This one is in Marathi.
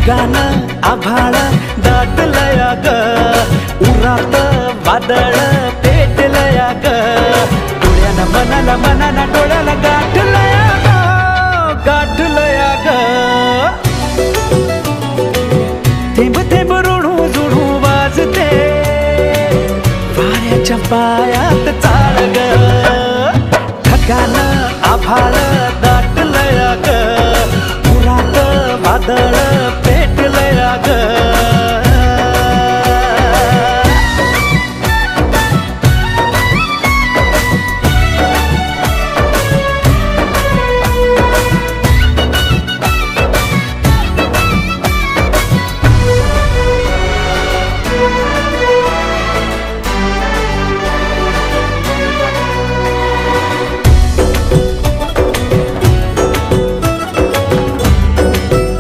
ढगानं आभाळ दाटलया ग, उरात वादळ पेटलया ग, डोळ्यानं मनाला मनाला डोळ्याला गाठलया ग, गाठलया ग. थेंब थेंब ऋणू जुळू वाजते वाऱ्याच्या पायात चाळ ग, ढगानं आभाळ दाटलया ग, उरात वादळ